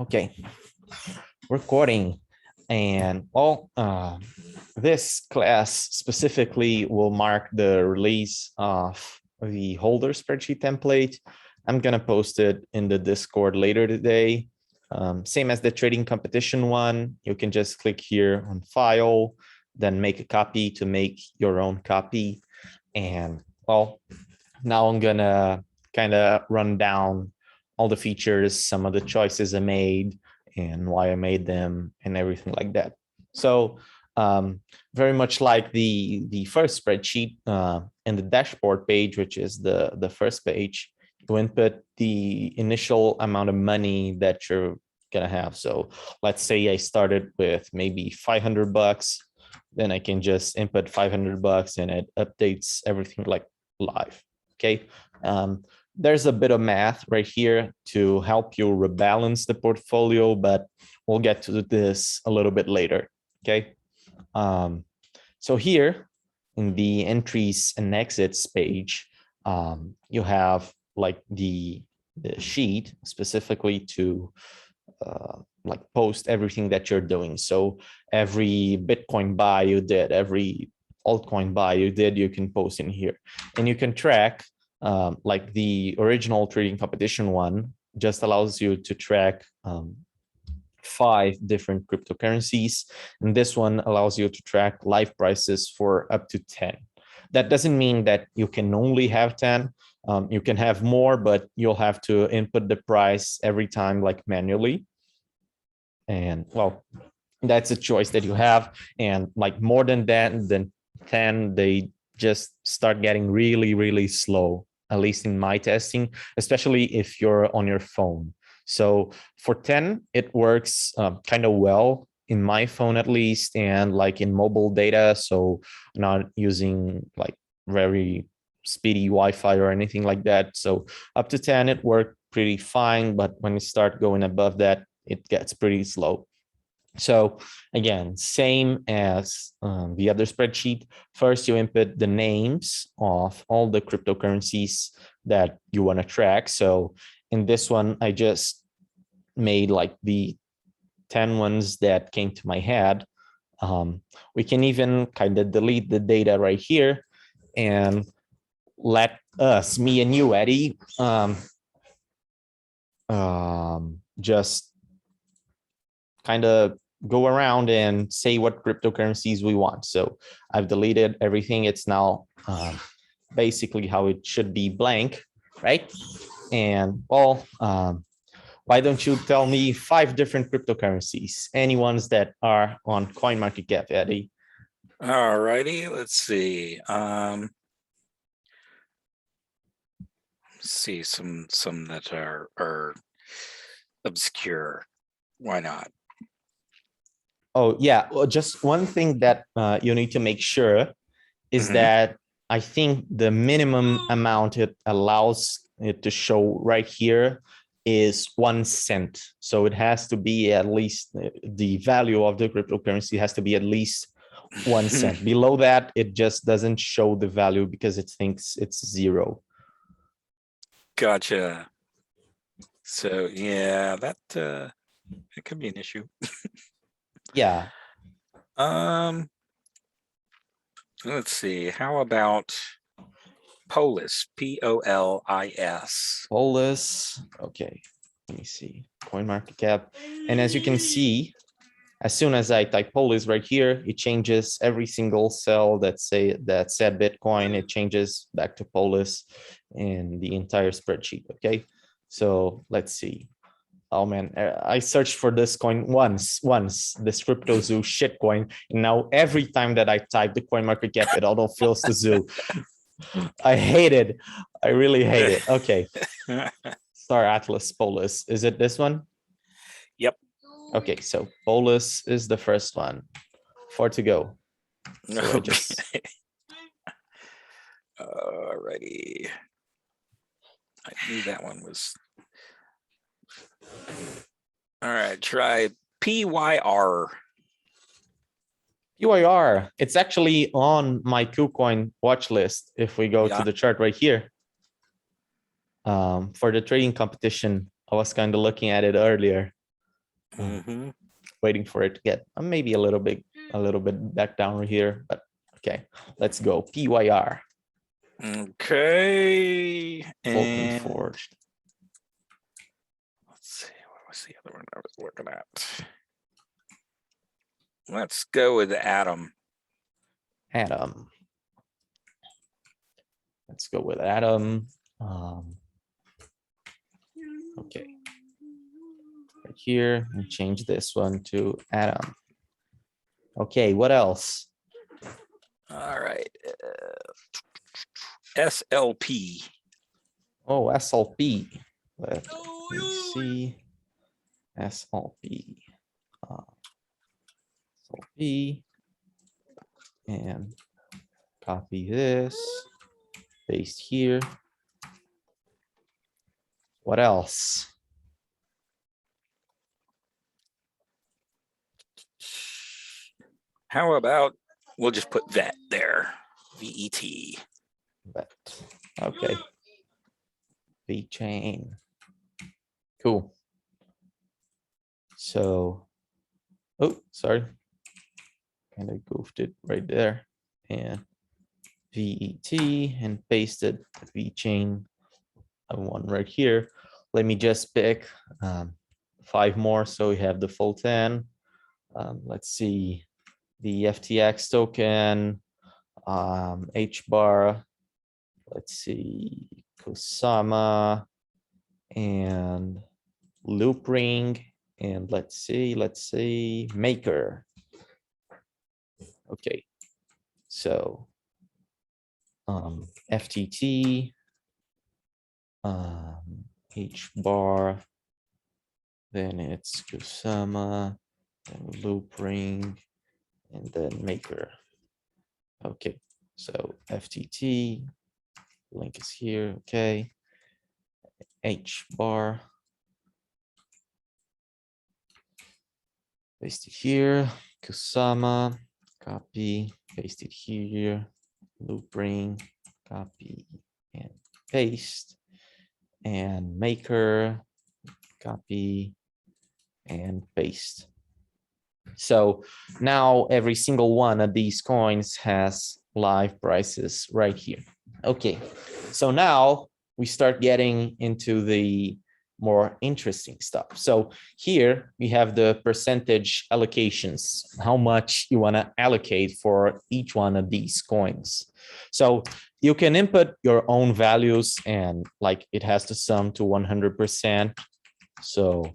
Okay, recording. And this class specifically will mark the release of the holder spreadsheet template. I'm gonna post it in the Discord later today. Same as the trading competition one, you can just click here on file, then make a copy to make your own copy. And well, now I'm gonna kind of run down all the features, some of the choices I made and why I made them and everything like that. So very much like the first spreadsheet and the dashboard page, which is the first page, you input the initial amount of money that you're gonna have. So let's say I started with maybe 500 bucks, then I can just input 500 bucks and it updates everything like live. Okay. There's a bit of math right here to help you rebalance the portfolio, but we'll get to this a little bit later. Okay. So here in the entries and exits page, you have like the sheet specifically to like post everything that you're doing. So every Bitcoin buy you did, every altcoin buy you did, you can post in here, and you can track like the original trading competition one just allows you to track 5 different cryptocurrencies, and this one allows you to track live prices for up to 10. That doesn't mean that you can only have 10. You can have more, but you'll have to input the price every time like manually. And well, that's a choice that you have. And like more than that, than 10, they just start getting really, really slow, at least in my testing, especially if you're on your phone. So for 10, it works kind of well in my phone at least, and like in mobile data. So not using like very speedy Wi-Fi or anything like that. So up to 10, it worked pretty fine. But when you start going above that, it gets pretty slow. So again, same as the other spreadsheet. First, you input the names of all the cryptocurrencies that you want to track. So in this one, I just made like the 10 ones that came to my head. We can even kind of delete the data right here and let us, me and you, Eddie, just kind of go around and say what cryptocurrencies we want. So I've deleted everything. It's now basically how it should be, blank, right? And well, why don't you tell me 5 different cryptocurrencies, any ones that are on CoinMarketCap, Eddie? All righty, let's see. See some that are obscure. Why not? Oh yeah, well, just one thing that you need to make sure is that I think the minimum amount it allows it to show right here is 1 cent. So it has to be at least the value of the cryptocurrency has to be at least 1 cent. Below that, it just doesn't show the value because it thinks it's 0. Gotcha. So yeah, that it could be an issue. Yeah. Let's see. How about Polis? Polis. Polis. Okay. Let me see. CoinMarketCap. And as you can see, as soon as I type Polis right here, it changes every single cell that said Bitcoin. It changes back to Polis in the entire spreadsheet. Okay. So let's see. Oh man, I searched for this coin once, this crypto zoo shit coin. And now every time that I type the CoinMarketCap, it auto fills the zoo. I hate it. I really hate it. Okay. Star Atlas Polis. Is it this one? Yep. Okay, so Polis is the first one. 4 to go. So I just... Alrighty. I knew that one was... All right, try PYR. PYR. It's actually on my KuCoin watch list. If we go to the chart right here, for the trading competition, I was kind of looking at it earlier. Mm-hmm. Waiting for it to get maybe a little bit back down here, but okay, let's go. PYR. Okay. Vulcan And Forged. let's see, what was the other one I was looking at? Let's go with Atom. Atom. Let's go with Atom. Okay. Right here, and change this one to Atom. Okay, what else? All right. SLP. Oh, SLP. Let me see. SLP. SLP. And copy this. Paste here. What else? How about we'll just put VET there. VET. But okay. VChain. Cool. So, oh, sorry. Kind of goofed it right there. And VET and pasted VChain one right here. Let me just pick 5 more so we have the full 10. Let's see, the FTX token, HBAR, let's see, Kusama, and Loopring, and let's see, Maker. Okay, so FTT, HBAR, then it's Kusama, then Loopring, and then Maker. Okay, so FTT, link is here, okay. HBAR, paste it here, Kusama, copy, paste it here, Loopring, copy and paste, and Maker, copy and paste. So now every single one of these coins has live prices right here. Okay, so now we start getting into the more interesting stuff. So here we have the percentage allocations, how much you want to allocate for each one of these coins. So you can input your own values, and like it has to sum to 100%. So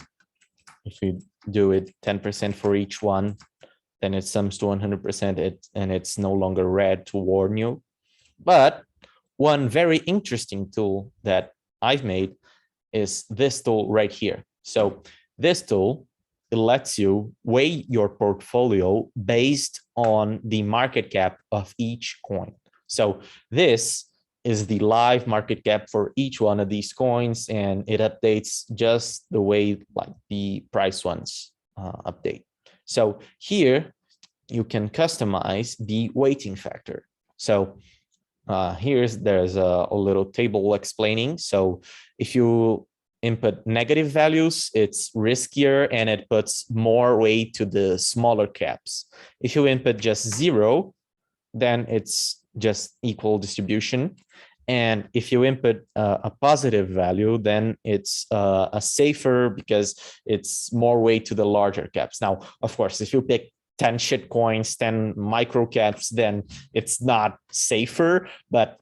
if you do it 10% for each one, then it sums to 100%, and it's no longer red to warn you. But one very interesting tool that I've made is this tool right here. So this tool, it lets you weigh your portfolio based on the market cap of each coin. So this is the live market cap for each one of these coins, and it updates just the way like the price ones update. So here you can customize the weighting factor. So there's a little table explaining. So if you input negative values, it's riskier and it puts more weight to the smaller caps. If you input just 0, then it's just equal distribution. And if you input a positive value, then it's a safer because it's more weight to the larger caps. Now, of course, if you pick 10 shit coins, 10 micro caps, then it's not safer. But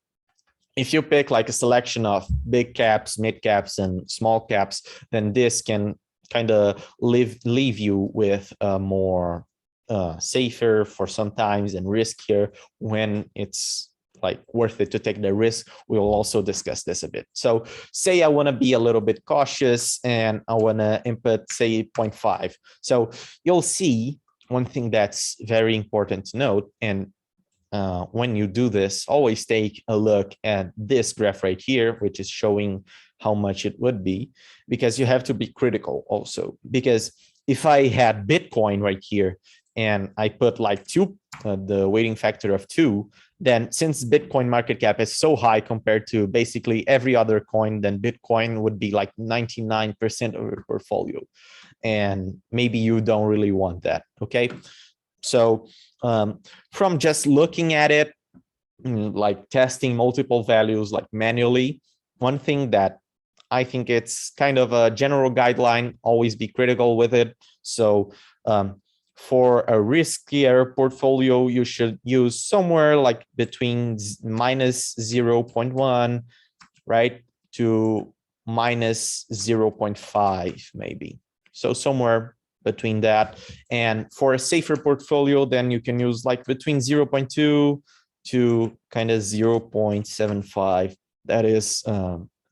if you pick like a selection of big caps, mid caps, and small caps, then this can kind of leave you with a more safer for sometimes and riskier when it's like worth it to take the risk. We'll also discuss this a bit. So say I want to be a little bit cautious and I want to input say 0.5. So you'll see one thing that's very important to note, and when you do this, always take a look at this graph right here, which is showing how much it would be, because you have to be critical also. Because if I had Bitcoin right here and I put like 2, the weighting factor of 2, then since Bitcoin market cap is so high compared to basically every other coin, then Bitcoin would be like 99% of your portfolio. and maybe you don't really want that. Okay, so from just looking at it, like testing multiple values like manually, one thing that I think it's kind of a general guideline, always be critical with it. So for a riskier portfolio, you should use somewhere like between minus 0.1, right, to minus 0.5 maybe. So somewhere between that. And for a safer portfolio, then you can use like between 0.2 to kind of 0.75. That is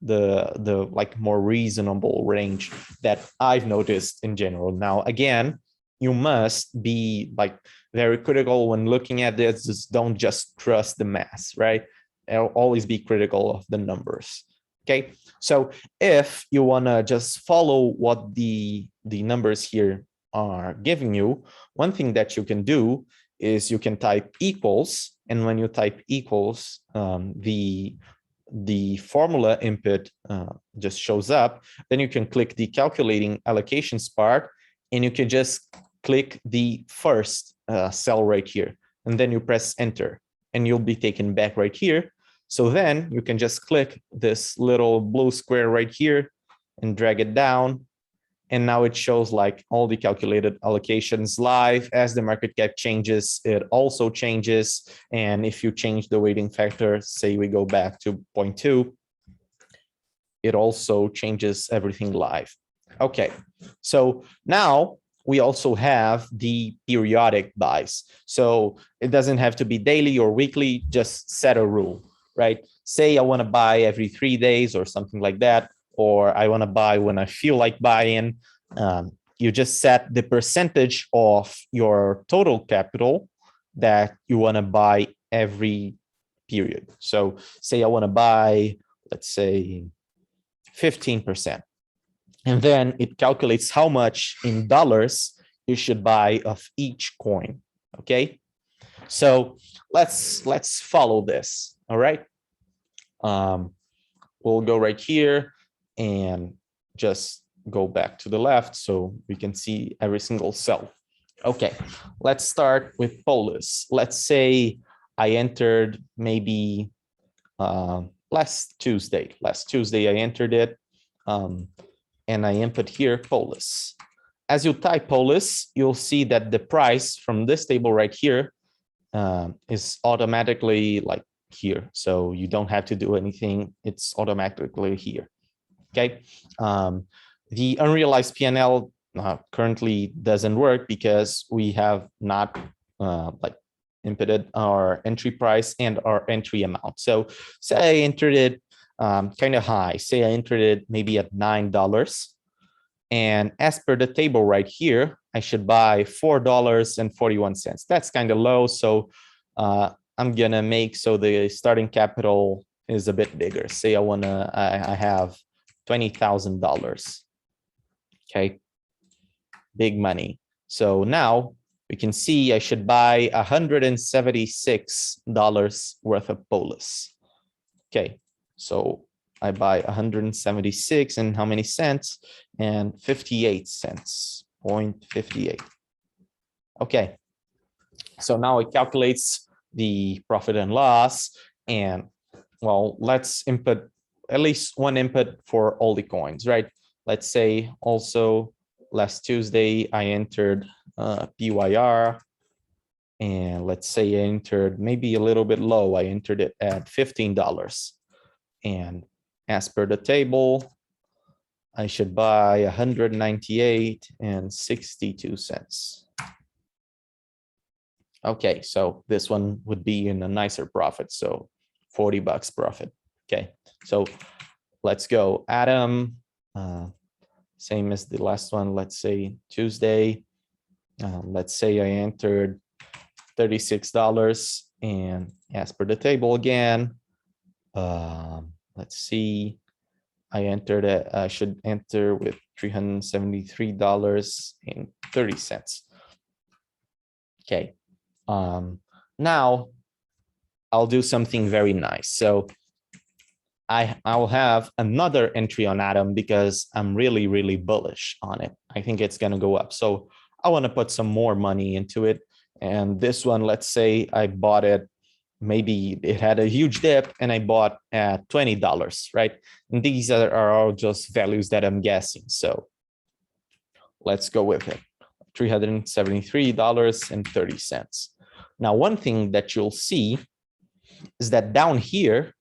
the like more reasonable range that I've noticed in general. Now, again, you must be like very critical when looking at this. Just don't just trust the math, right? Always be critical of the numbers. Okay, so if you want to just follow what the numbers here are giving you, one thing that you can do is you can type equals, and when you type equals, the formula input just shows up. Then you can click the calculating allocations part, and you can just click the first cell right here, and then you press enter, and you'll be taken back right here. So then you can just click this little blue square right here and drag it down. And now it shows like all the calculated allocations live. As the market cap changes, it also changes. And if you change the weighting factor, say we go back to 0.2, it also changes everything live. Okay, so now we also have the periodic buys. So it doesn't have to be daily or weekly, just set a rule, right? Say I want to buy every 3 days or something like that, or I want to buy when I feel like buying. You just set the percentage of your total capital that you want to buy every period. So say I want to buy, let's say 15%. And then it calculates how much in dollars you should buy of each coin. Okay, so let's follow this. All right, we'll go right here and just go back to the left so we can see every single cell. Okay, let's start with Polis. Let's say I entered maybe last Tuesday. Last Tuesday I entered it. And I input here Polis. As you type Polis, you'll see that the price from this table right here is automatically like here. So you don't have to do anything. It's automatically here. Okay. The unrealized P&L currently doesn't work because we have not like inputted our entry price and our entry amount. So say I entered it kind of high. Say I entered it maybe at $9. And as per the table right here, I should buy $4.41. That's kind of low. So I'm going to make so the starting capital is a bit bigger. Say I have $20,000. Okay. Big money. So now we can see I should buy $176 worth of Polis. Okay. So I buy 176 and how many cents? And 58 cents, 0.58. Okay. So now it calculates the profit and loss. And well, let's input at least one input for all the coins, right? Let's say also last Tuesday, I entered PYR. And let's say I entered maybe a little bit low. I entered it at $15. And as per the table, I should buy 198.62 cents. Okay, so this one would be in a nicer profit. So $40 profit. Okay, so let's go. Adam, same as the last one. Let's say Tuesday. Let's say I entered $36. And as per the table again, let's see, I entered it. I should enter with $373.30. Okay. Now I'll do something very nice. So I will have another entry on Atom because I'm really, really bullish on it. I think it's going to go up. So I want to put some more money into it. And this one, let's say I bought it, maybe it had a huge dip and I bought at $20, right? And these are all just values that I'm guessing. So let's go with it. $373.30. Now, one thing that you'll see is that down here,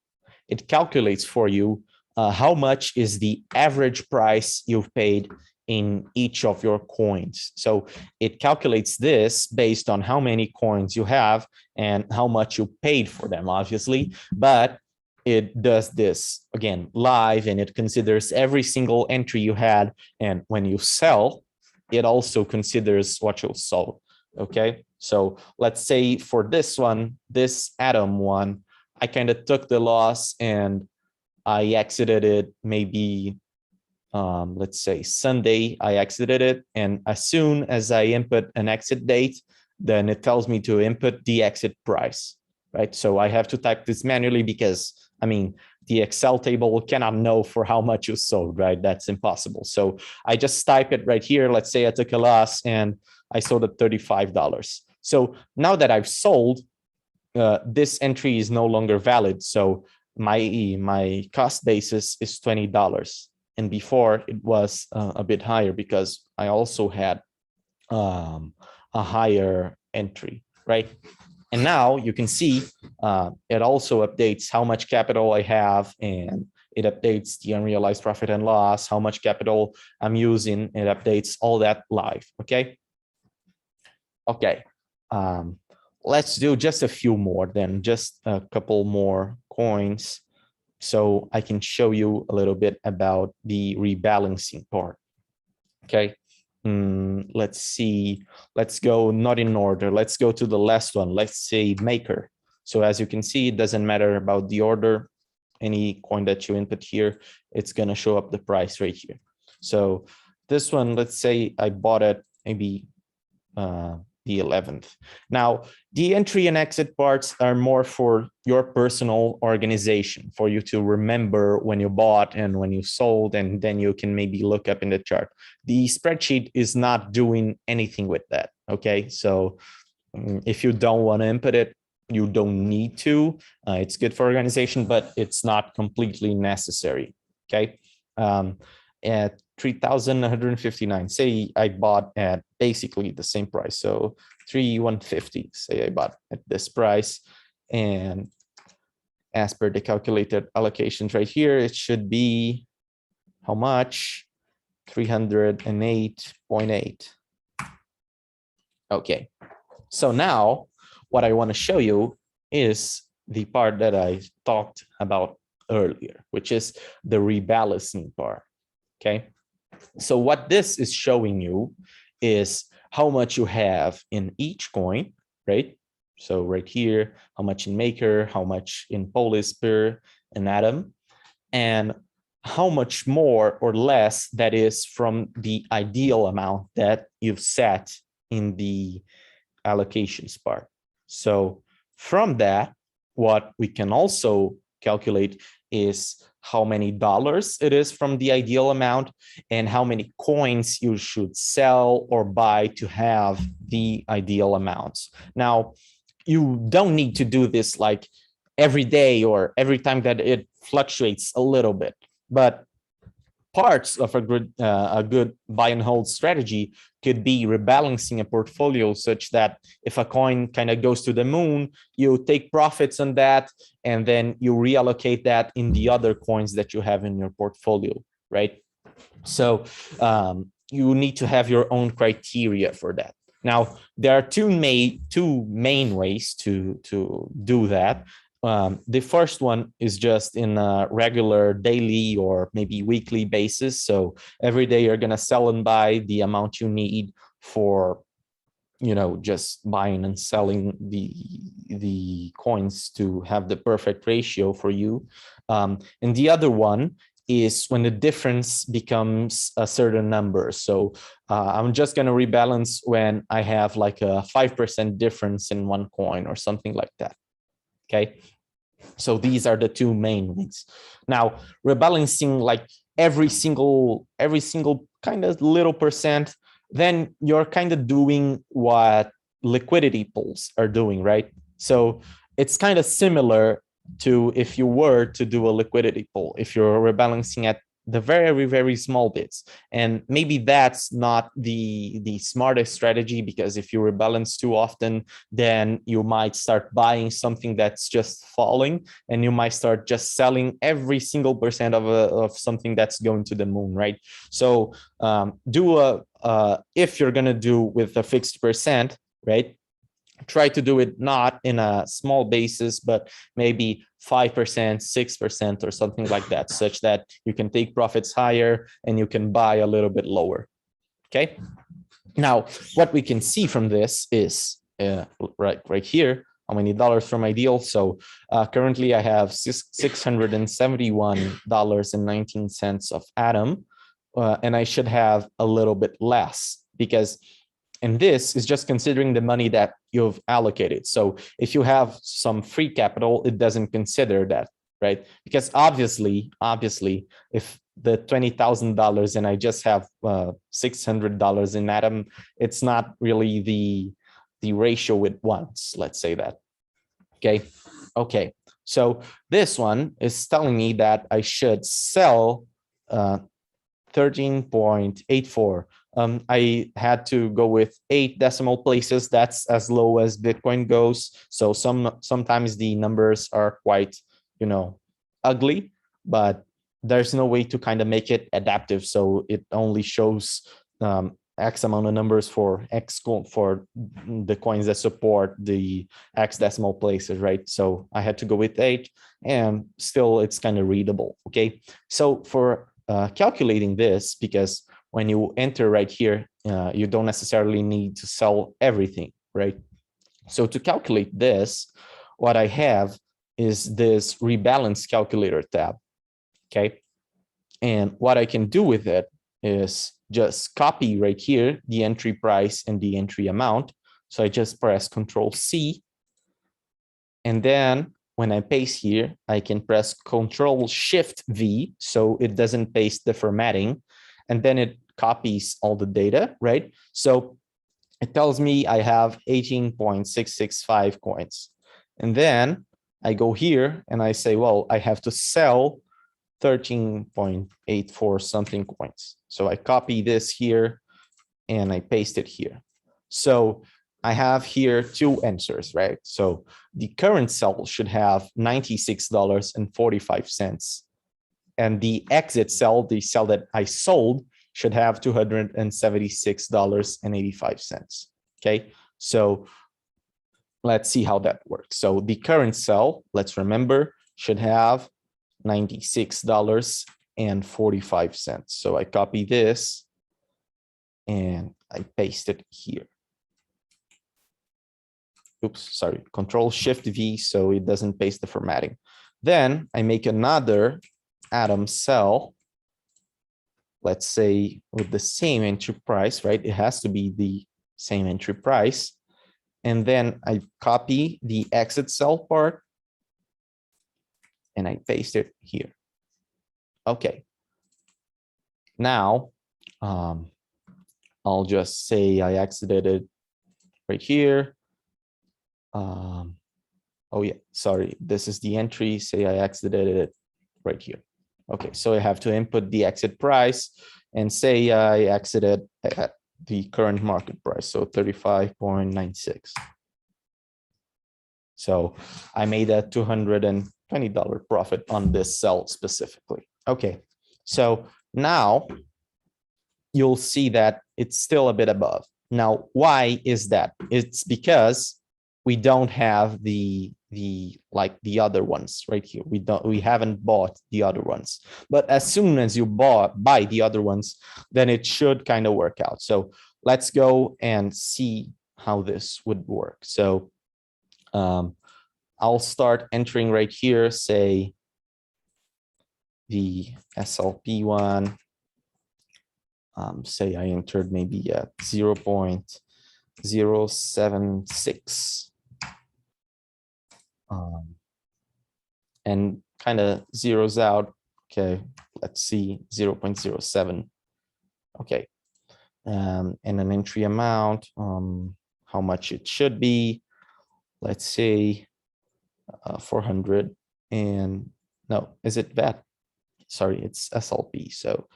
it calculates for you how much is the average price you've paid in each of your coins. So it calculates this based on how many coins you have and how much you paid for them, obviously, but it does this again live, and it considers every single entry you had. And when you sell, it also considers what you sold. Okay, so let's say for this one, this Atom one, I kind of took the loss and I exited it maybe, let's say Sunday, I exited it. And as soon as I input an exit date, then it tells me to input the exit price, right? So I have to type this manually because, I mean, the Excel table cannot know for how much you sold, right? That's impossible. So I just type it right here. Let's say I took a loss and I sold at $35. So now that I've sold, this entry is no longer valid. So my cost basis is $20. And before it was a bit higher because I also had a higher entry, right? And now you can see it also updates how much capital I have, and it updates the unrealized profit and loss, how much capital I'm using. It updates all that live, okay? Okay. Let's do just a few more, then just a couple more coins so I can show you a little bit about the rebalancing part. Okay, let's see. Let's go not in order. Let's go to the last one. Let's say Maker. So as you can see, it doesn't matter about the order. Any coin that you input here, it's going to show up the price right here. So this one, let's say I bought it maybe the 11th. Now, the entry and exit parts are more for your personal organization, for you to remember when you bought and when you sold, and then you can maybe look up in the chart. The spreadsheet is not doing anything with that, okay? So if you don't want to input it, you don't need to. It's good for organization, but it's not completely necessary, okay? At 3,159, say I bought at basically the same price, so 3,150, say I bought at this price, and as per the calculated allocations right here, it should be how much? 308.8. Okay, so now what I want to show you is the part that I talked about earlier, which is the rebalancing part. Okay, so what this is showing you is how much you have in each coin, right? So right here, how much in Maker, how much in Polis per an Atom, and how much more or less that is from the ideal amount that you've set in the allocations part. So from that, what we can also calculate is how many dollars it is from the ideal amount and how many coins you should sell or buy to have the ideal amounts. Now, you don't need to do this like every day or every time that it fluctuates a little bit, but parts of a good buy and hold strategy could be rebalancing a portfolio such that if a coin kind of goes to the moon, you take profits on that and then you reallocate that in the other coins that you have in your portfolio, right? So you need to have your own criteria for that. Now, there are two main ways to do that. The first one is just in a regular daily or maybe weekly basis. So every day you're going to sell and buy the amount you need for, you know, just buying and selling the coins to have the perfect ratio for you. And the other one is when the difference becomes a certain number. So I'm just going to rebalance when I have like a 5% difference in one coin or something like that. Okay. So these are the two main ones. Now, rebalancing like every single kind of little percent, then you're kind of doing what liquidity pools are doing, right? So it's kind of similar to if you were to do a liquidity pool, if you're rebalancing at the very, very small bits. And maybe that's not the smartest strategy, because if you rebalance too often, then you might start buying something that's just falling, and you might start just selling every single percent of something that's going to the moon, right? So if you're going to do with a fixed percent, right, try to do it not in a small basis, but maybe 5%, 6% or something like that, such that you can take profits higher and you can buy a little bit lower. Okay. Now, what we can see from this is right here, how many dollars from my deal. So currently I have $671.19 of Atom, and I should have a little bit less, because and this is just considering the money that you've allocated. So if you have some free capital, it doesn't consider that, right? Because obviously, if the $20,000 and I just have $600 in Atom, it's not really the ratio it wants, let's say that. Okay. So this one is telling me that I should sell 13.84. I had to go with 8 decimal places. That's as low as Bitcoin goes. So sometimes the numbers are quite, ugly, but there's no way to kind of make it adaptive. So it only shows X amount of numbers for the coins that support the X decimal places, right? So I had to go with 8, and still it's kind of readable. Okay. So for calculating this, because when you enter right here, you don't necessarily need to sell everything, right? So to calculate this, what I have is this rebalance calculator tab, okay? And what I can do with it is just copy right here the entry price and the entry amount. So I just press Control-C, and then when I paste here, I can press Control-Shift-V, so it doesn't paste the formatting, and then it copies all the data, right? So it tells me I have 18.665 coins. And then I go here and I say, well, I have to sell 13.84 something coins. So I copy this here and I paste it here. So I have here 2 answers, right? So the current sell should have $96.45. And the exit sell, the sell that I sold, should have $276.85. Okay, so let's see how that works. So the current sell, let's remember, should have $96.45. So I copy this and I paste it here. Oops, sorry, Control-Shift-V, so it doesn't paste the formatting. Then I make another Atom cell, let's say with the same entry price, right? It has to be the same entry price. And then I copy the exit cell part and I paste it here. Okay. Now, I'll just say I exited it right here. Oh yeah, sorry, this is the entry. Say I exited it right here. Okay, so I have to input the exit price and say I exited at the current market price, so 35.96. So I made a $220 profit on this sell specifically. Okay, so now you'll see that it's still a bit above. Now, why is that? It's because we don't have the other ones right here. We haven't bought the other ones, but as soon as you buy the other ones, then it should kind of work out. So let's go and see how this would work. So I'll start entering right here, say the SLP one. Say I entered maybe at 0.076. and kind of zeroes out. Okay, let's see, 0.07. Okay, and an entry amount, how much it should be. Let's say 400 and no, is it VAT? Sorry, it's SLP. So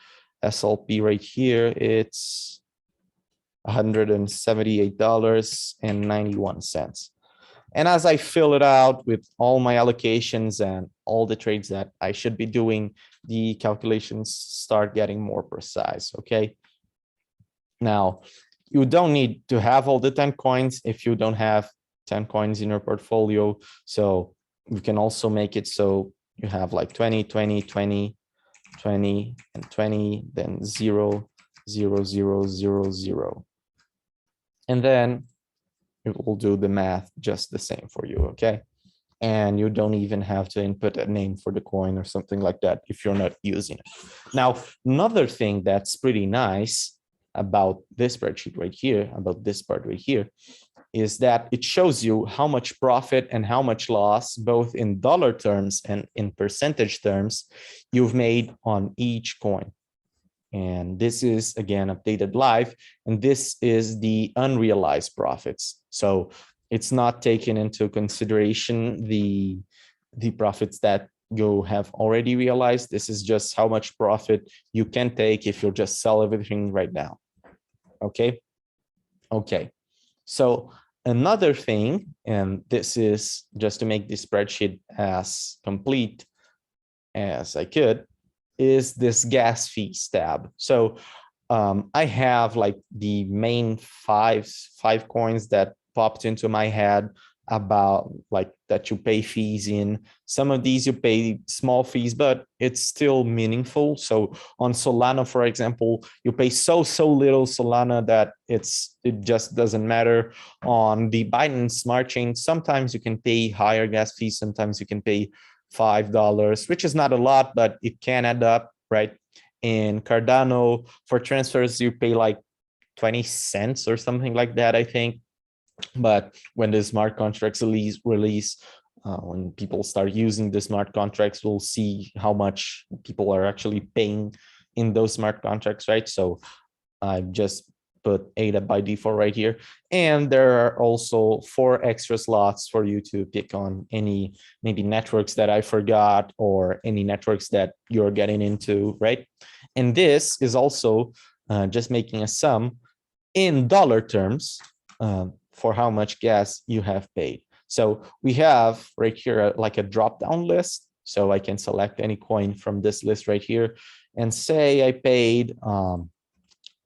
SLP right here, it's $178.91. And as I fill it out with all my allocations and all the trades that I should be doing, the calculations start getting more precise, okay? Now, you don't need to have all the 10 coins if you don't have 10 coins in your portfolio. So you can also make it so you have like 20, 20, 20, 20, and 20, then 0, 0, 0, 0, 0. And then it will do the math just the same for you, okay? And you don't even have to input a name for the coin or something like that if you're not using it. Now, another thing that's pretty nice about this spreadsheet right here, about this part right here, is that it shows you how much profit and how much loss, both in dollar terms and in percentage terms, you've made on each coin. And this is, again, updated live, and this is the unrealized profits. So it's not taken into consideration the profits that you have already realized. This is just how much profit you can take if you just sell everything right now. Okay. Okay. So another thing, and this is just to make this spreadsheet as complete as I could, is this gas fees tab. So I have like the main five coins that popped into my head about like that you pay fees in. Some of these you pay small fees, but it's still meaningful. So on Solana, for example, you pay so little Solana that it just doesn't matter. On the Binance Smart Chain, sometimes you can pay higher gas fees, sometimes you can pay $5, which is not a lot, but it can add up, right? In Cardano, for transfers, you pay like 20 cents or something like that, I think. But when the smart contracts release, when people start using the smart contracts, we'll see how much people are actually paying in those smart contracts, right? So I just put ADA by default right here. And there are also 4 extra slots for you to pick on any maybe networks that I forgot or any networks that you're getting into, right? And this is also just making a sum in dollar terms for how much gas you have paid. So we have right here like a drop-down list. So I can select any coin from this list right here and say I paid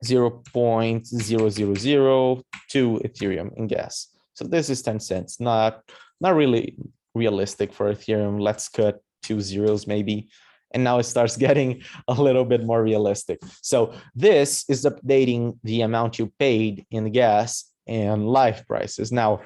0.0002 Ethereum in gas. So this is 10 cents, not really realistic for Ethereum. Let's cut 2 zeros maybe. And now it starts getting a little bit more realistic. So this is updating the amount you paid in gas and live prices. Now,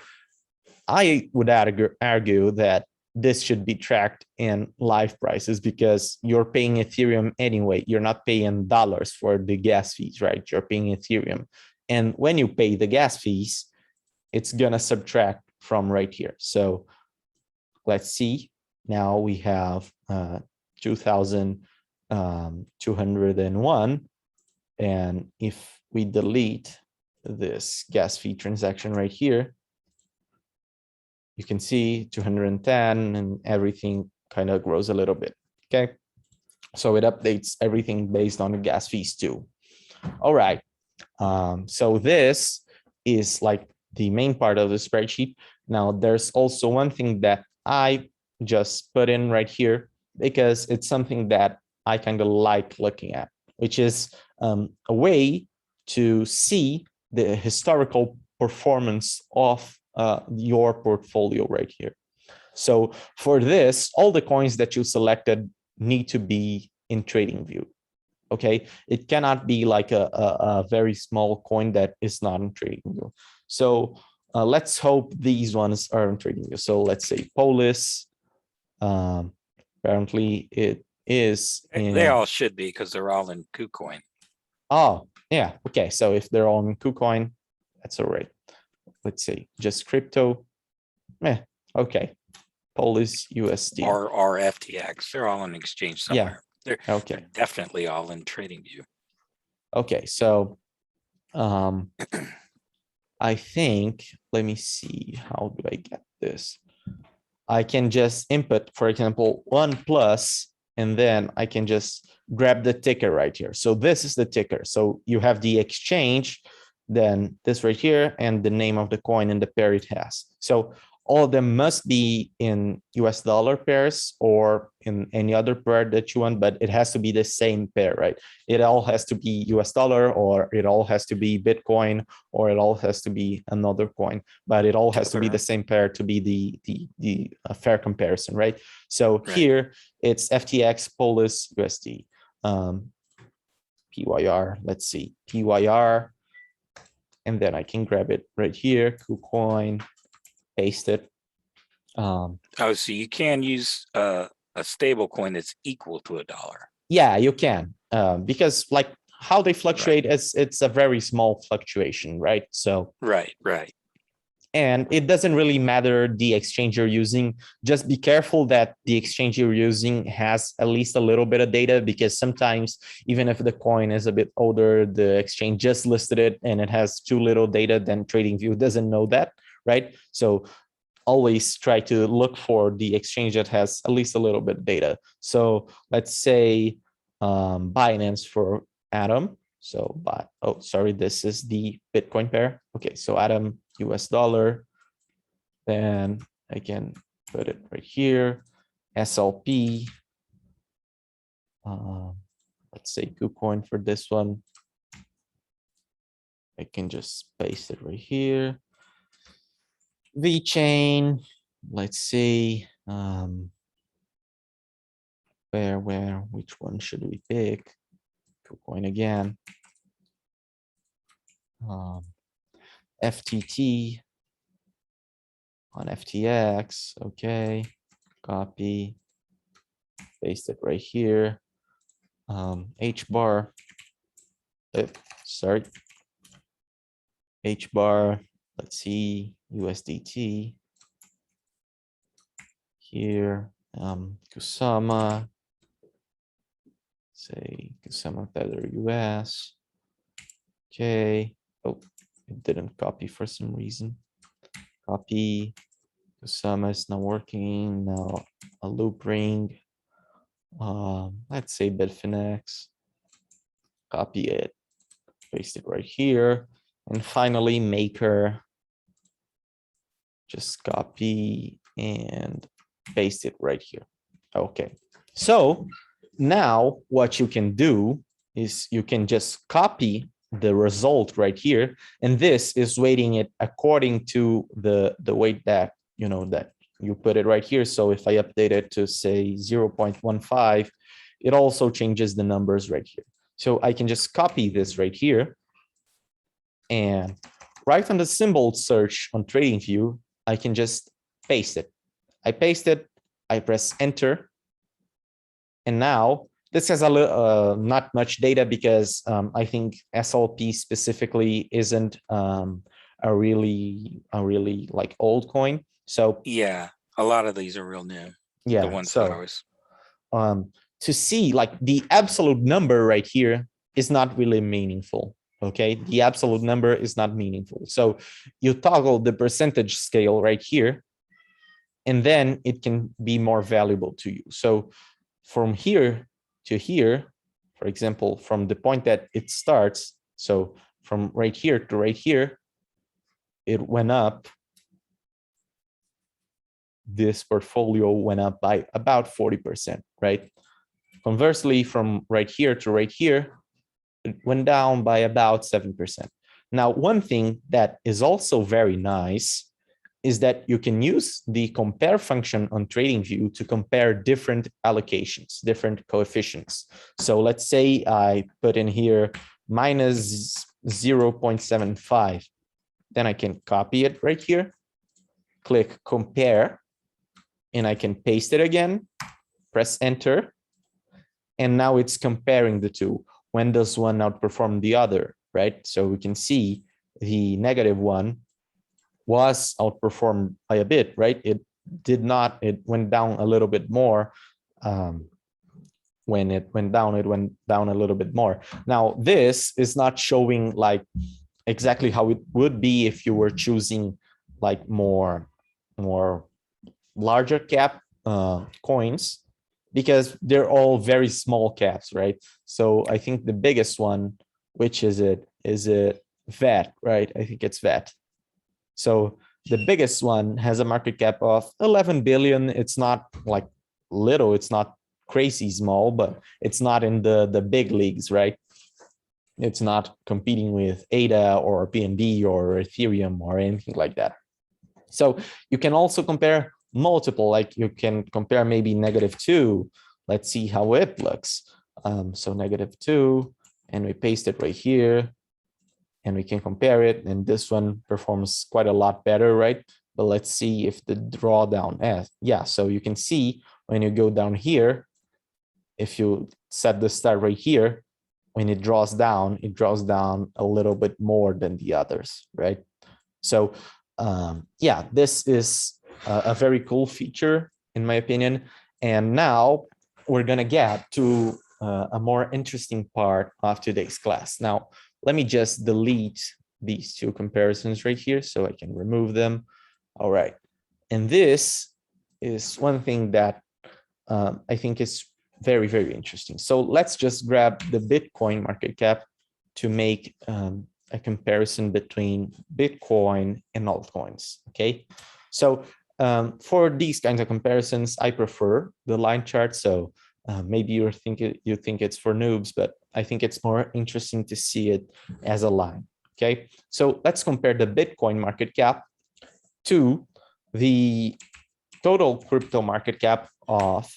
I would argue that this should be tracked in live prices because you're paying Ethereum anyway. You're not paying dollars for the gas fees, right? You're paying Ethereum. And when you pay the gas fees, it's going to subtract from right here. So let's see. Now we have 2,201. And if we delete this gas fee transaction right here, you can see 210 and everything kind of grows a little bit. Okay. So it updates everything based on the gas fees too. All right. So this is like the main part of the spreadsheet. Now there's also one thing that I just put in right here because it's something that I kind of like looking at, which is a way to see the historical performance of your portfolio right here. So for this, all the coins that you selected need to be in trading view. Okay, it cannot be like a very small coin that is not in trading view. So let's hope these ones are in trading view. So let's say Polis. Apparently it is. They all should be because they're all in KuCoin. Oh, yeah. Okay. So if they're all in KuCoin, that's all right. Let's say just crypto. Okay. Polis USD. or FTX. They're all in exchange somewhere. They're Okay. definitely all in TradingView. Okay. So I think, let me see, how do I get this? I can just input, for example, 1+, and then I can just grab the ticker right here. So this is the ticker. So you have the exchange, then this right here, and the name of the coin and the pair it has. So all of them must be in US dollar pairs or in any other pair that you want, but it has to be the same pair, right? It all has to be US dollar, or it all has to be Bitcoin, or it all has to be another coin, but it all has to be the same pair to be the fair comparison, right? So here it's FTX, Polis, USD, PYR, let's see, PYR, and then I can grab it right here, KuCoin, paste it. Oh, so you can use a stable coin that's equal to $1. Yeah, you can, because like how they fluctuate, it's a very small fluctuation, right? So right. And it doesn't really matter the exchange you're using. Just be careful that the exchange you're using has at least a little bit of data, because sometimes even if the coin is a bit older, the exchange just listed it and it has too little data, then TradingView doesn't know that, right? So always try to look for the exchange that has at least a little bit of data. So let's say Binance for Atom. So, oh, sorry, this is the Bitcoin pair. Okay, so Atom US dollar. Then I can put it right here. SLP. Let's say KuCoin for this one. I can just paste it right here. VeChain. Let's see. Which one should we pick? KuCoin again. FTT on FTX. Okay, copy, paste it right here. HBAR. Sorry. HBAR. Let's see. USDT. Here. Kusama. Say Kusama Tether US. Okay. Oh, it didn't copy for some reason. Copy. Kusama is not working. Now a loop ring. Let's say Bitfinex. Copy it. Paste it right here. And finally, Maker. Just copy and paste it right here. Okay. So now what you can do is you can just copy the result right here, and this is weighting it according to the weight that that you put it right here. So if I update it to say 0.15, it also changes the numbers right here. So I can just copy this right here, and right on the symbol search on TradingView, I can just paste it. I paste it, I press enter, and now this has a little, not much data, because I think SLP specifically isn't a really like old coin. So yeah, a lot of these are real new. Yeah, the ones that I was to see like the absolute number right here is not really meaningful. Okay, the absolute number is not meaningful. So you toggle the percentage scale right here, and then it can be more valuable to you. So from here to here, for example, from the point that it starts, so from right here to right here, it went up. This portfolio went up by about 40%, right? Conversely, from right here to right here, it went down by about 7%. Now, one thing that is also very nice is that you can use the compare function on TradingView to compare different allocations, different coefficients. So let's say I put in here minus 0.75. Then I can copy it right here, click compare, and I can paste it again, press enter, and now it's comparing the two. When does one outperform the other, right? So we can see the negative one was outperformed by a bit, right? It did not, it went down a little bit more. When it went down a little bit more. Now, this is not showing like exactly how it would be if you were choosing like more larger cap coins, because they're all very small caps, right? So I think the biggest one, which is it VET, right? I think it's VET. So the biggest one has a market cap of 11 billion. It's not like little, it's not crazy small, but it's not in the big leagues, right? It's not competing with ADA or BNB or Ethereum or anything like that. So you can also compare multiple, like you can compare maybe -2. Let's see how it looks. So -2, and we paste it right here, and we can compare it, and this one performs quite a lot better, right? But let's see if the drawdown, yeah, so you can see when you go down here, if you set the start right here, when it draws down a little bit more than the others, right? So yeah, this is a very cool feature in my opinion. And now we're gonna get to a more interesting part of today's class. Now, let me just delete these two comparisons right here so I can remove them. All right, and this is one thing that I think is very, very interesting. So let's just grab the Bitcoin market cap to make a comparison between Bitcoin and altcoins, okay? So for these kinds of comparisons, I prefer the line chart. So maybe you think it's for noobs, but I think it's more interesting to see it as a line, okay? So let's compare the Bitcoin market cap to the total crypto market cap of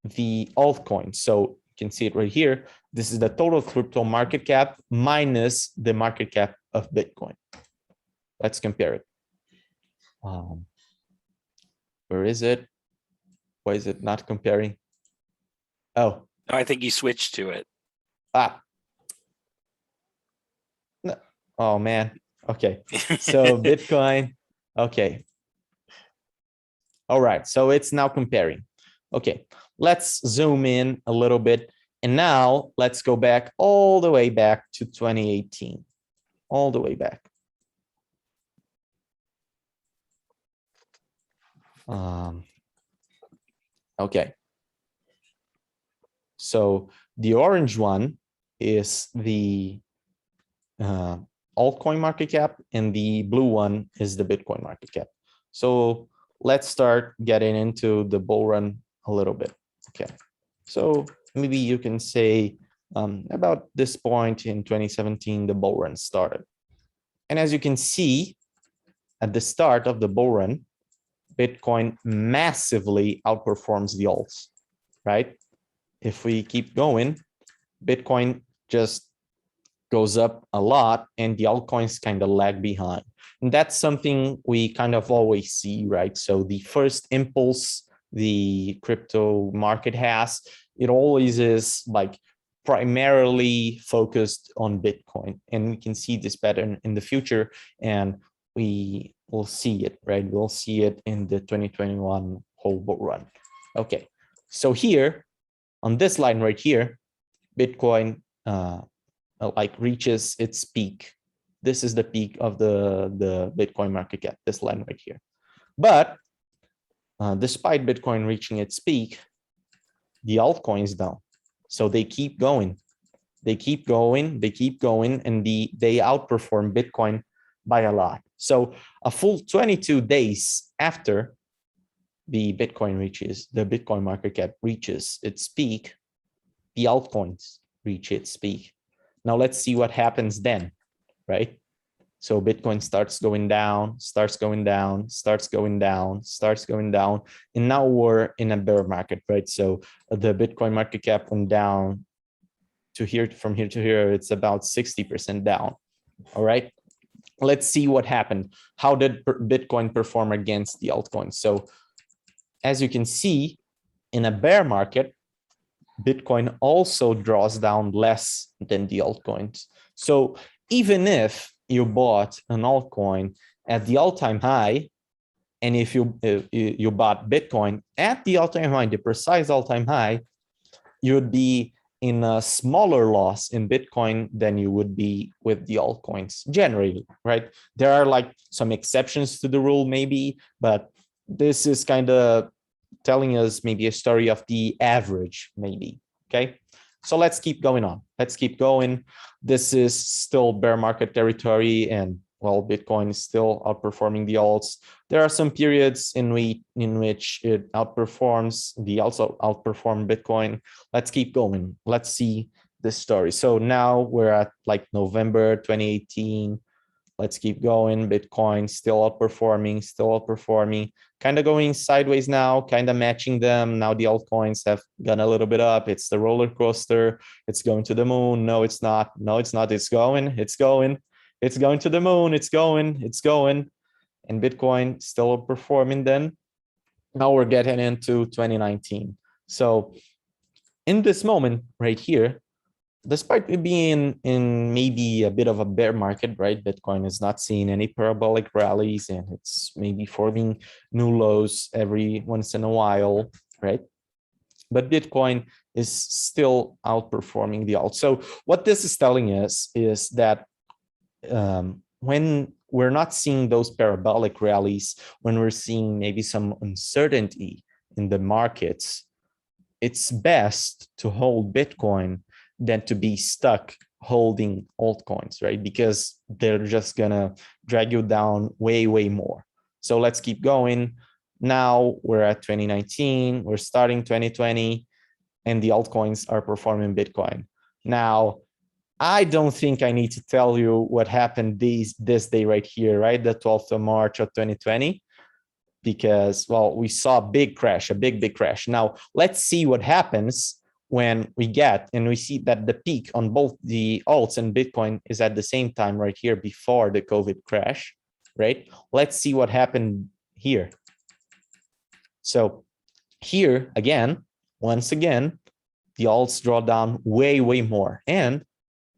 the altcoin. So you can see it right here. This is the total crypto market cap minus the market cap of Bitcoin. Let's compare it. Where is it? Why is it not comparing? Oh, I think you switched to it. No. Oh man. Okay. So Bitcoin. Okay. All right. So it's now comparing. Okay, let's zoom in a little bit. And now let's go back all the way back to 2018, all the way back. Okay. So the orange one is the altcoin market cap, and the blue one is the Bitcoin market cap. So let's start getting into the bull run a little bit. Okay, so maybe you can say about this point in 2017, the bull run started. And as you can see, at the start of the bull run, Bitcoin massively outperforms the alts, right? If we keep going, Bitcoin just goes up a lot and the altcoins kind of lag behind. And that's something we kind of always see, right? So the first impulse the crypto market has, it always is like primarily focused on Bitcoin. And we can see this pattern in the future, and we will see it, right? We'll see it in the 2021 whole bull run. Okay, so here on this line right here, Bitcoin like reaches its peak. This is the peak of the Bitcoin market cap, this line right here. But despite Bitcoin reaching its peak, the altcoins don't. So they keep going. They keep going, they keep going, and they outperform Bitcoin by a lot. So a full 22 days after the Bitcoin market cap reaches its peak, the altcoins reach its peak. Now let's see what happens then, right? So Bitcoin starts going down, starts going down, starts going down, starts going down. And now we're in a bear market, right? So the Bitcoin market cap went down to here, from here to here, it's about 60% down. All right. Let's see what happened. How did Bitcoin perform against the altcoins? So as you can see, in a bear market, Bitcoin also draws down less than the altcoins. So even if you bought an altcoin at the all-time high, And if you bought Bitcoin at the all-time high, the precise all-time high, you would be in a smaller loss in Bitcoin than you would be with the altcoins generally, right? There are like some exceptions to the rule maybe, but this is kind of telling us maybe a story of the average maybe, okay? So let's keep going on. Let's keep going. This is still bear market territory, and well, Bitcoin is still outperforming the alts. There are some periods in which it outperforms, also outperform Bitcoin. Let's keep going. Let's see this story. So now we're at like November 2018. Let's keep going. Bitcoin still outperforming, kind of going sideways now, kind of matching them. Now the altcoins have gone a little bit up. It's the roller coaster. It's going to the moon. No, it's not. No, it's not. It's going to the moon. It's going. And Bitcoin still outperforming then. Now we're getting into 2019. So in this moment right here, despite it being in maybe a bit of a bear market, right? Bitcoin is not seeing any parabolic rallies, and it's maybe forming new lows every once in a while, right? But Bitcoin is still outperforming the alt. So what this is telling us is that when we're not seeing those parabolic rallies, when we're seeing maybe some uncertainty in the markets, it's best to hold Bitcoin than to be stuck holding altcoins, right? Because they're just gonna drag you down way, way more. So let's keep going. Now we're at 2019, we're starting 2020, and the altcoins are performing Bitcoin. Now, I don't think I need to tell you what happened this day right here, right? The 12th of March of 2020, because, well, we saw a big crash, a big crash. Now, let's see what happens when we see that the peak on both the alts and Bitcoin is at the same time right here before the COVID crash, right? Let's see what happened here. So here again, once again, the alts draw down way, way more, and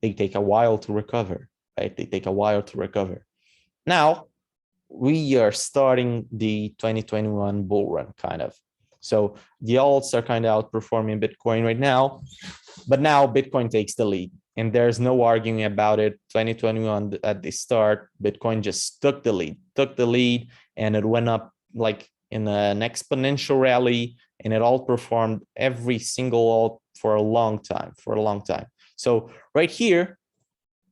they take a while to recover, right? They take a while to recover. Now, we are starting the 2021 bull run kind of. So the alts are kind of outperforming Bitcoin right now, but now Bitcoin takes the lead, and there's no arguing about it. 2021 at the start, Bitcoin just took the lead, and it went up like in an exponential rally, and it outperformed every single alt for a long time, So right here,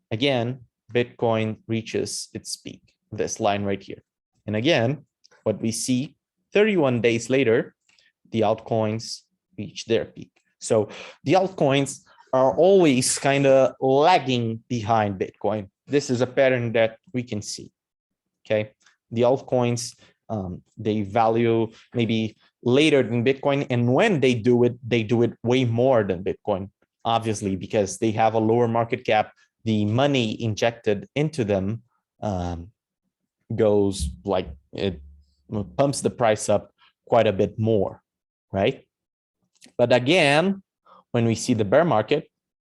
again, Bitcoin reaches its peak, this line right here. And again, what we see 31 days later, the altcoins reach their peak. So the altcoins are always kind of lagging behind Bitcoin. This is a pattern that we can see, okay? The altcoins, they value maybe later than Bitcoin. And when they do it way more than Bitcoin, obviously, because they have a lower market cap. The money injected into them goes like, it pumps the price up quite a bit more, right? But again, when we see the bear market,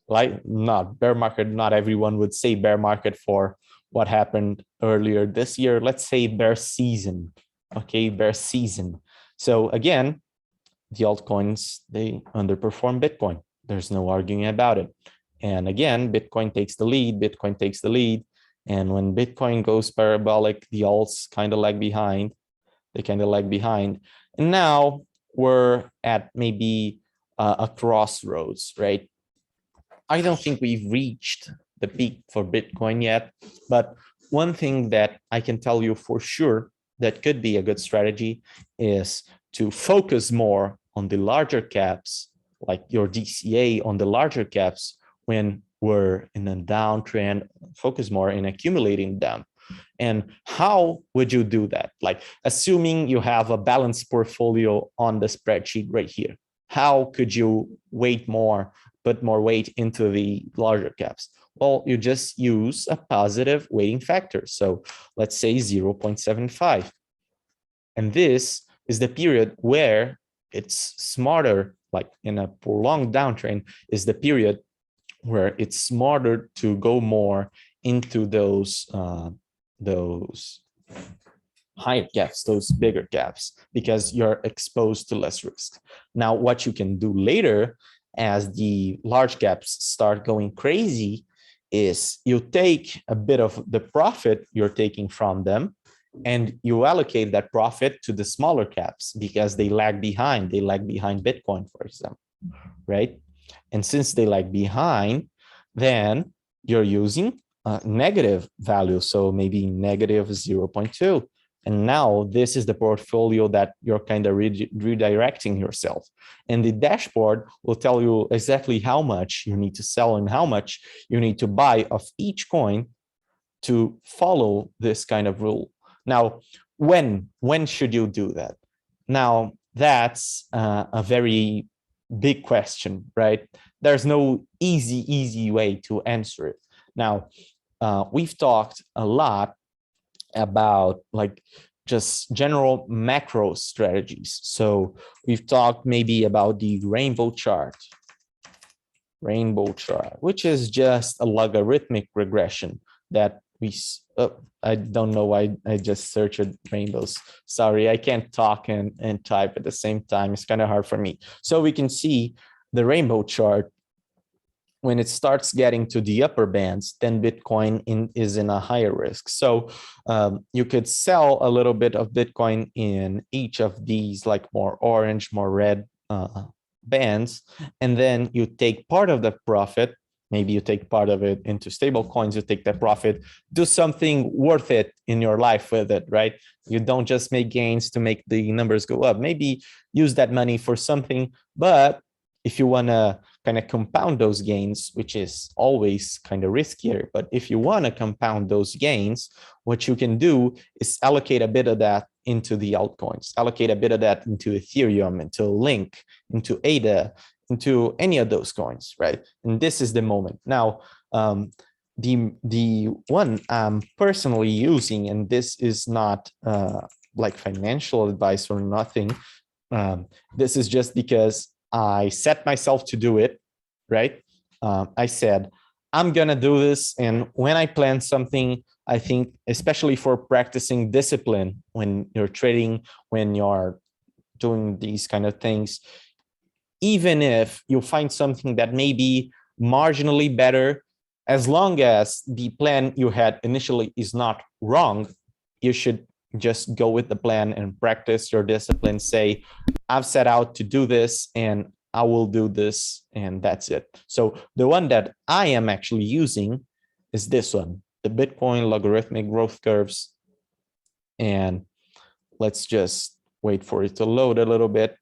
like not bear market, not everyone would say bear market for what happened earlier this year. Let's say bear season, okay, bear season. So again, the altcoins, they underperform Bitcoin. There's no arguing about it. And again, Bitcoin takes the lead. And when Bitcoin goes parabolic, the alts kind of lag behind. And now we're at maybe a crossroads, right? I don't think we've reached the peak for Bitcoin yet, but one thing that I can tell you for sure that could be a good strategy is to focus more on the larger caps, like your DCA on the larger caps when we're in a downtrend, focus more in accumulating them. And how would you do that? Like, assuming you have a balanced portfolio on the spreadsheet right here, how could you put more weight into the larger caps? Well, you just use a positive weighting factor. So let's say 0.75. And this is the period where it's smarter, like in a prolonged downtrend, is the period where it's smarter to go more into those higher gaps, those bigger gaps, because you're exposed to less risk. Now, what you can do later as the large gaps start going crazy is you take a bit of the profit you're taking from them and you allocate that profit to the smaller caps because they lag behind. They lag behind Bitcoin, for example, right? And since they lag behind, then you're using negative value, so maybe negative 0.2. And now this is the portfolio that you're kind of redirecting yourself. And the dashboard will tell you exactly how much you need to sell and how much you need to buy of each coin to follow this kind of rule. Now, when should you do that? Now, that's a very big question, right? There's no easy way to answer it. Now, we've talked a lot about like just general macro strategies. So we've talked maybe about the rainbow chart, which is just a logarithmic regression that we, I don't know why I just searched rainbows. Sorry, I can't talk and type at the same time. It's kind of hard for me. So we can see the rainbow chart. When it starts getting to the upper bands, then Bitcoin is in a higher risk. So you could sell a little bit of Bitcoin in each of these like more orange, more red bands, and then you take part of the profit. Maybe you take part of it into stable coins, you take that profit, do something worth it in your life with it, right? You don't just make gains to make the numbers go up. Maybe use that money for something, but if you want to kind of compound those gains, which is always kind of riskier, but if you want to compound those gains, what you can do is allocate a bit of that into the altcoins, allocate a bit of that into Ethereum, into Link, into ADA, into any of those coins, right? And this is the moment. Now, the one I'm personally using, and this is not like financial advice or nothing, this is just because I set myself to do it, right? I said, I'm gonna do this. And when I plan something, I think, especially for practicing discipline, when you're trading, when you're doing these kind of things, even if you find something that may be marginally better, as long as the plan you had initially is not wrong, you should just go with the plan and practice your discipline. Say, I've set out to do this and I will do this, and that's it. So the one that I am actually using is this one, the Bitcoin logarithmic growth curves. And let's just wait for it to load a little bit,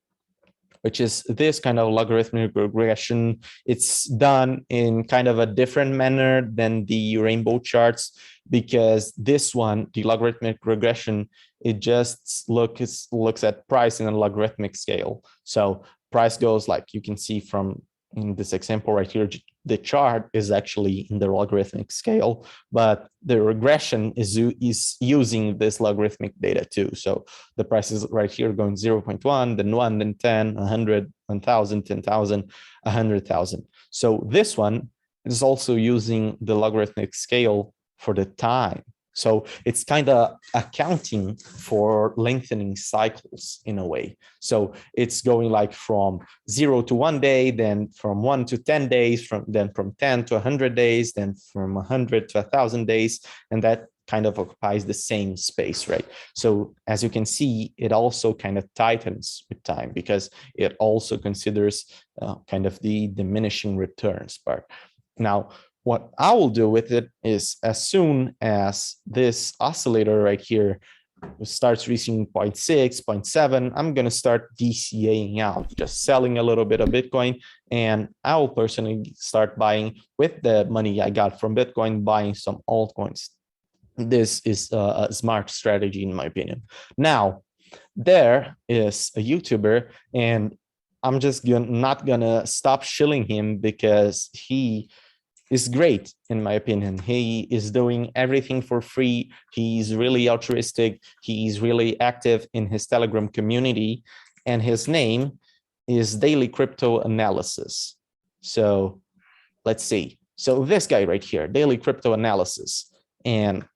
which is this kind of logarithmic regression. It's done in kind of a different manner than the rainbow charts, because this one, the logarithmic regression, it just looks at price in a logarithmic scale. So price goes, like you can see from in this example right here, the chart is actually in the logarithmic scale, but the regression is using this logarithmic data too. So the price is right here going 0.1, then 1, then 10, 100, 1,000, 10,000, 100,000. So this one is also using the logarithmic scale for the time. So it's kind of accounting for lengthening cycles in a way. So it's going like from 0 to 1 day, then from 1 to 10 days, then from 10 to 100 days, then from 100 to 1,000 days, and that kind of occupies the same space, right? So as you can see, it also kind of tightens with time because it also considers kind of the diminishing returns part. Now, what I will do with it is, as soon as this oscillator right here starts reaching 0.6, 0.7, I'm going to start DCAing out, just selling a little bit of Bitcoin. And I will personally start buying with the money I got from Bitcoin, buying some altcoins. This is a smart strategy, in my opinion. Now, there is a YouTuber, and I'm just not going to stop shilling him because he is great, in my opinion. He is doing everything for free. He's really altruistic. He's really active in his Telegram community, and his name is Daily Crypto Analysis. So let's see. So this guy right here, Daily Crypto Analysis, and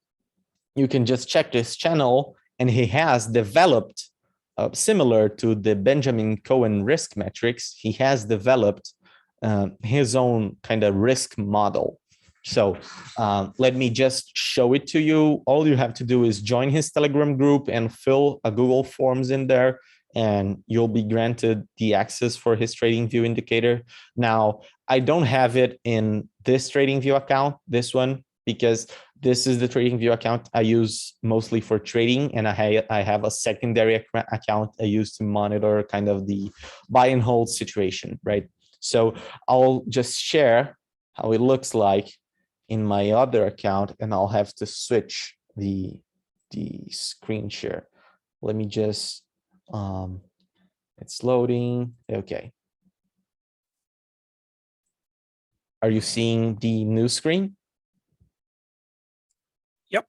you can just check this channel and he has developed, similar to the Benjamin Cohen risk metrics, he has developed his own kind of risk model. So let me just show it to you. All you have to do is join his Telegram group and fill a Google Forms in there, and you'll be granted the access for his TradingView indicator. Now, I don't have it in this TradingView account, this one, because this is the TradingView account I use mostly for trading, and I have a secondary account I use to monitor kind of the buy and hold situation, right? So I'll just share how it looks like in my other account, and I'll have to switch the screen share. Let me just, it's loading. Okay. Are you seeing the new screen? Yep.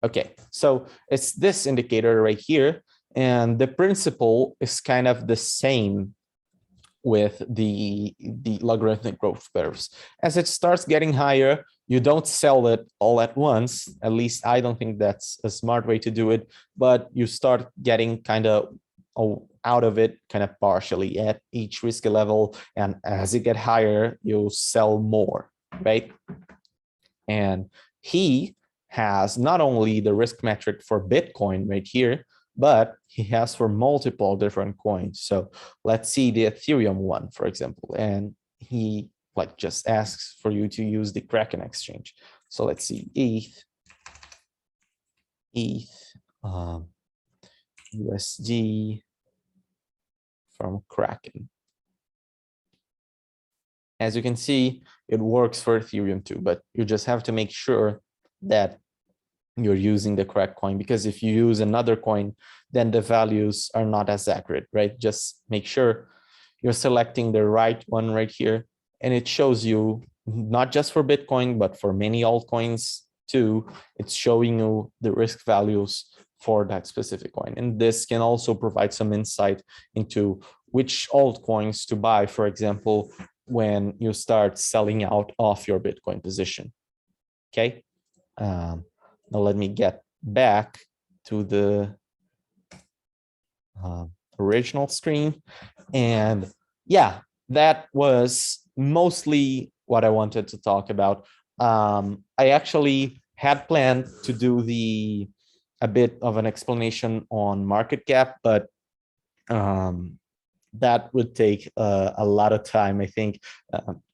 Okay, so it's this indicator right here, and the principle is kind of the same with the logarithmic growth curves. As it starts getting higher, you don't sell it all at once. At least I don't think that's a smart way to do it, but you start getting kind of out of it kind of partially at each risk level. And as it get higher, you sell more, right? And he has not only the risk metric for Bitcoin right here, but he has for multiple different coins. So let's see the Ethereum one, for example, and he like just asks for you to use the Kraken exchange. So let's see, ETH, USD from Kraken. As you can see, it works for Ethereum too, but you just have to make sure that you're using the correct coin, because if you use another coin, then the values are not as accurate, right? Just make sure you're selecting the right one right here. And it shows you not just for Bitcoin, but for many altcoins too. It's showing you the risk values for that specific coin. And this can also provide some insight into which altcoins to buy, for example, when you start selling out of your Bitcoin position. Okay. Now let me get back to the original screen. And yeah, that was mostly what I wanted to talk about. I actually had planned to do a bit of an explanation on market cap, but that would take a lot of time, I think,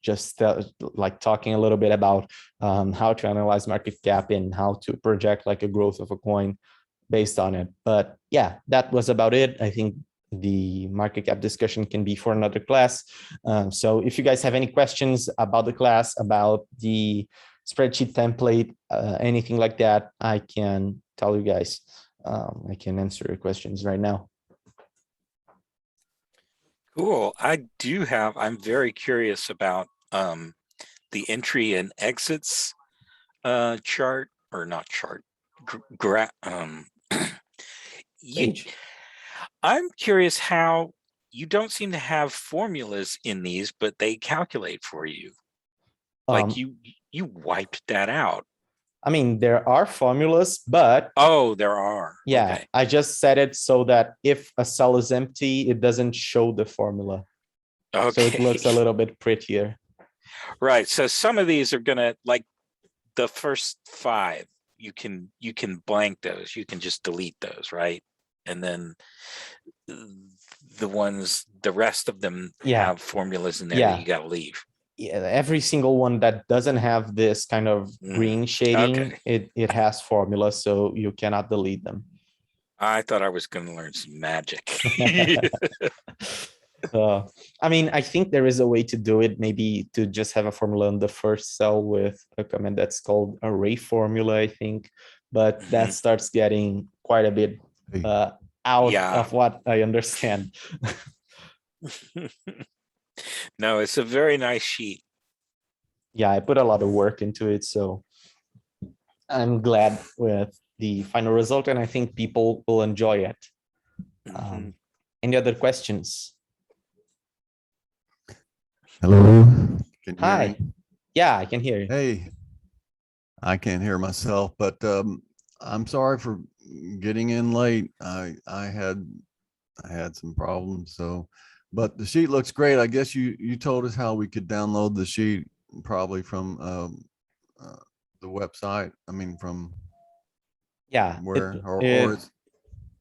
just like talking a little bit about how to analyze market cap and how to project like a growth of a coin based on it. But yeah, that was about it. I think the market cap discussion can be for another class. So if you guys have any questions about the class, about the spreadsheet template, anything like that, I can tell you guys. I can answer your questions right now. Cool. I'm very curious about the entry and exits chart, or not chart, I'm curious how you don't seem to have formulas in these, but they calculate for you. Like you wiped that out. I mean, there are formulas, but there are. Yeah, okay. I just set it so that if a cell is empty, it doesn't show the formula. Okay. So it looks a little bit prettier. Right. So some of these are gonna, like the first 5, you can blank those. You can just delete those, right? And then the rest of them have formulas in there that you got to leave. Yeah, every single one that doesn't have this kind of green shading, it has formulas, so you cannot delete them. I thought I was going to learn some magic. I mean, I think there is a way to do it, maybe to just have a formula on the first cell with a command that's called array formula, I think, but that starts getting quite a bit out of what I understand. No, it's a very nice sheet. Yeah, I put a lot of work into it, so I'm glad with the final result, and I think people will enjoy it. Any other questions? Hello. Can you Hi. hear me? Yeah, I can hear you. Hey, I can't hear myself, but I'm sorry for getting in late. I had some problems. So, but the sheet looks great. I guess you told us how we could download the sheet probably from the website. I mean, from Yeah, where or it's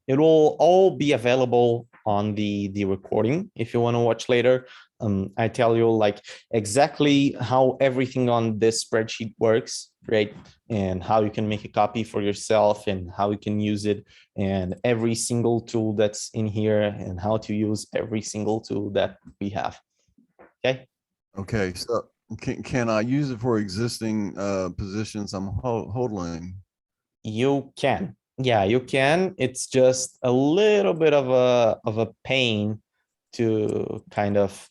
it will all be available on the recording if you want to watch later. I tell you like exactly how everything on this spreadsheet works, right? And how you can make a copy for yourself and how you can use it, and every single tool that's in here and how to use every single tool that we have. Okay. okay. So can I use it for existing positions I'm holding? You can. Yeah, you can. It's just a little bit of a pain to kind of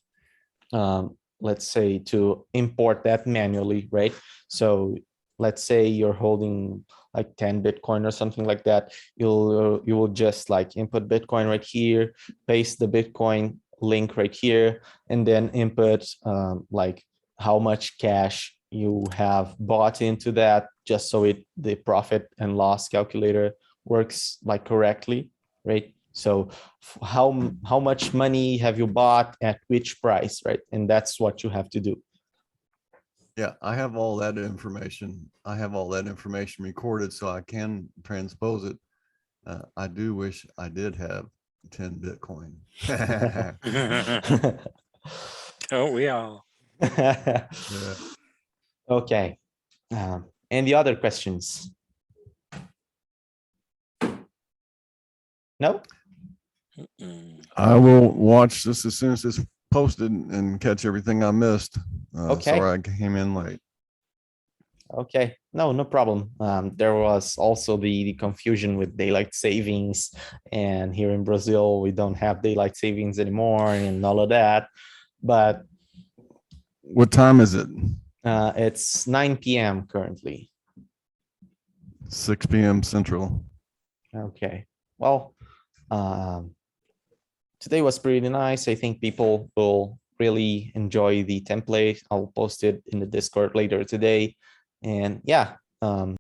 let's say to import that manually, right? So let's say you're holding like 10 Bitcoin or something like that. You will just like input Bitcoin right here, paste the Bitcoin link right here, and then input like how much cash you have bought into that, just so the profit and loss calculator works like correctly, right? So how much money have you bought at which price, right? And that's what you have to do. Yeah, I have all that information. I have all that information recorded, so I can transpose it. I do wish I did have 10 Bitcoin. Oh, we all. Yeah. Okay. Any other questions? No? I will watch this as soon as it's posted and catch everything I missed. Okay. Sorry I came in late. Okay, no problem. There was also the confusion with daylight savings, and here in Brazil, we don't have daylight savings anymore and all of that. But What time is it? it's 9 p.m. currently. 6 p.m. Central. Okay, well, today was pretty nice. I think people will really enjoy the template. I'll post it in the Discord later today. And yeah,